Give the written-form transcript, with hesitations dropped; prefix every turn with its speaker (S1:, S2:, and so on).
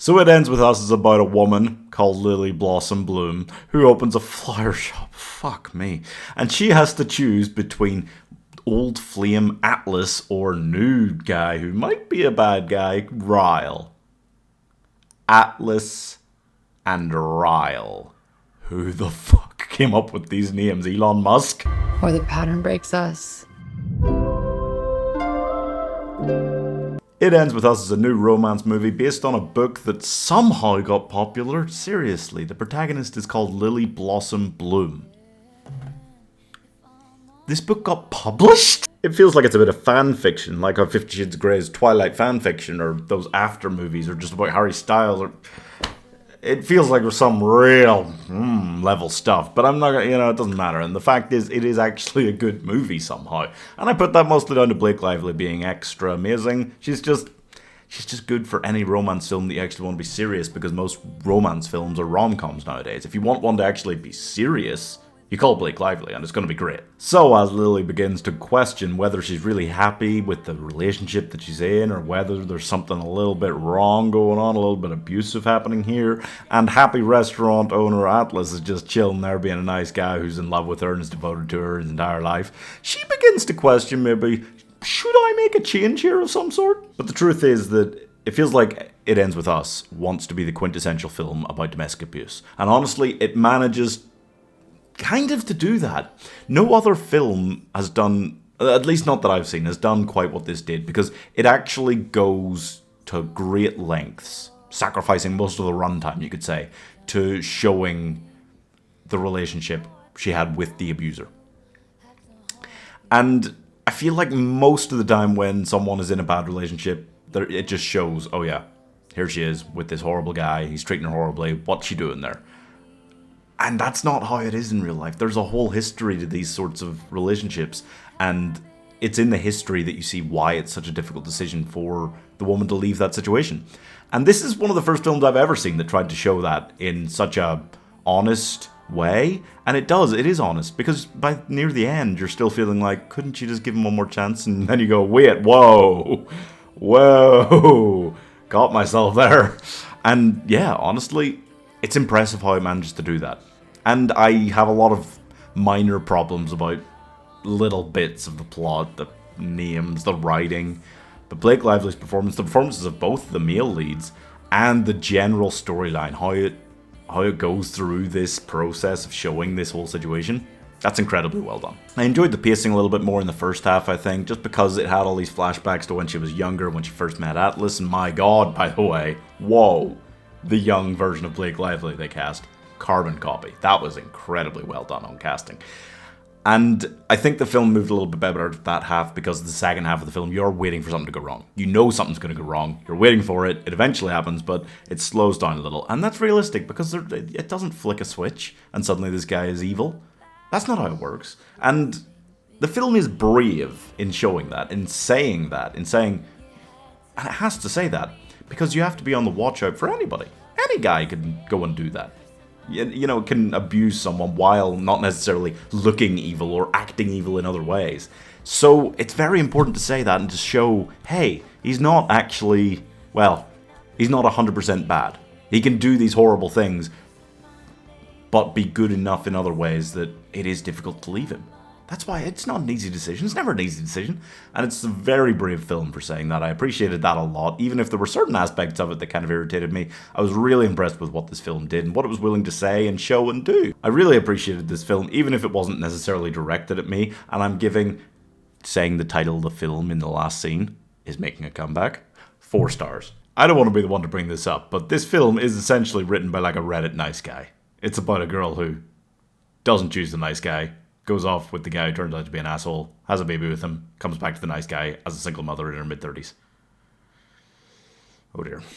S1: So It Ends With Us is about a woman called Lily Blossom Bloom who opens a flower shop. Fuck me. And she has to choose between old flame Atlas or new guy who might be a bad guy, Ryle. Atlas and Ryle. Who the fuck came up with these names? Elon Musk?
S2: Or the pattern breaks us.
S1: It Ends With Us is a new romance movie based on a book that somehow got popular. Seriously, the protagonist is called Lily Blossom Bloom. This book got published? It feels like it's a bit of fan fiction, like how 50 Shades of Grey's Twilight fan fiction, or those after movies, or just about Harry Styles, or... It feels like there's some real level stuff, but I'm not gonna, it doesn't matter. And the fact is, it is actually a good movie somehow. And I put that mostly down to Blake Lively being extra amazing. She's just good for any romance film that you actually want to be serious, because most romance films are rom-coms nowadays. If you want one to actually be serious, you call Blake Lively, and it's going to be great. So as Lily begins to question whether she's really happy with the relationship that she's in, or whether there's something a little bit wrong going on, a little bit abusive happening here, and happy restaurant owner Atlas is just chilling there being a nice guy who's in love with her and is devoted to her his entire life, she begins to question maybe, should I make a change here of some sort? But the truth is that it feels like It Ends With Us wants to be the quintessential film about domestic abuse. And honestly, it manages kind of to do that. No other film has done, at least not that I've seen, has done quite what this did, because it actually goes to great lengths, sacrificing most of the runtime, you could say, to showing the relationship she had with the abuser. And I feel like most of the time when someone is in a bad relationship, it just shows, oh yeah, here she is with this horrible guy, he's treating her horribly, what's she doing there? And that's not how it is in real life. There's a whole history to these sorts of relationships, and it's in the history that you see why it's such a difficult decision for the woman to leave that situation. And this is one of the first films I've ever seen that tried to show that in such a honest way. And it is honest, because by near the end, you're still feeling like, couldn't you just give him one more chance? And then you go, wait, whoa, got myself there. And yeah, honestly, it's impressive how it manages to do that. And I have a lot of minor problems about little bits of the plot, the names, the writing. But Blake Lively's performance, the performances of both the male leads, and the general storyline, how it goes through this process of showing this whole situation, that's incredibly well done. I enjoyed the pacing a little bit more in the first half, I think, just because it had all these flashbacks to when she was younger, when she first met Atlas, and my god, by the way, whoa, the young version of Blake Lively they cast. Carbon copy. That was incredibly well done on casting. And I think the film moved a little bit better at that half, because the second half of the film, you're waiting for something to go wrong. You know something's going to go wrong. You're waiting for it. It eventually happens, but it slows down a little. And that's realistic, because it doesn't flick a switch and suddenly this guy is evil. That's not how it works. And the film is brave in showing that, in saying, and it has to say that, because you have to be on the watch out for anybody. Any guy can go and do that. Can abuse someone while not necessarily looking evil or acting evil in other ways. So it's very important to say that and to show, hey, he's not actually, he's not 100% bad. He can do these horrible things, but be good enough in other ways that it is difficult to leave him. That's why it's not an easy decision. It's never an easy decision. And it's a very brave film for saying that. I appreciated that a lot. Even if there were certain aspects of it that kind of irritated me, I was really impressed with what this film did and what it was willing to say and show and do. I really appreciated this film, even if it wasn't necessarily directed at me. And I'm saying the title of the film in the last scene is making a comeback, 4 stars. I don't want to be the one to bring this up, but this film is essentially written by like a Reddit nice guy. It's about a girl who doesn't choose the nice guy, goes off with the guy who turns out to be an asshole, has a baby with him, comes back to the nice guy as a single mother in her mid-30s. Oh dear.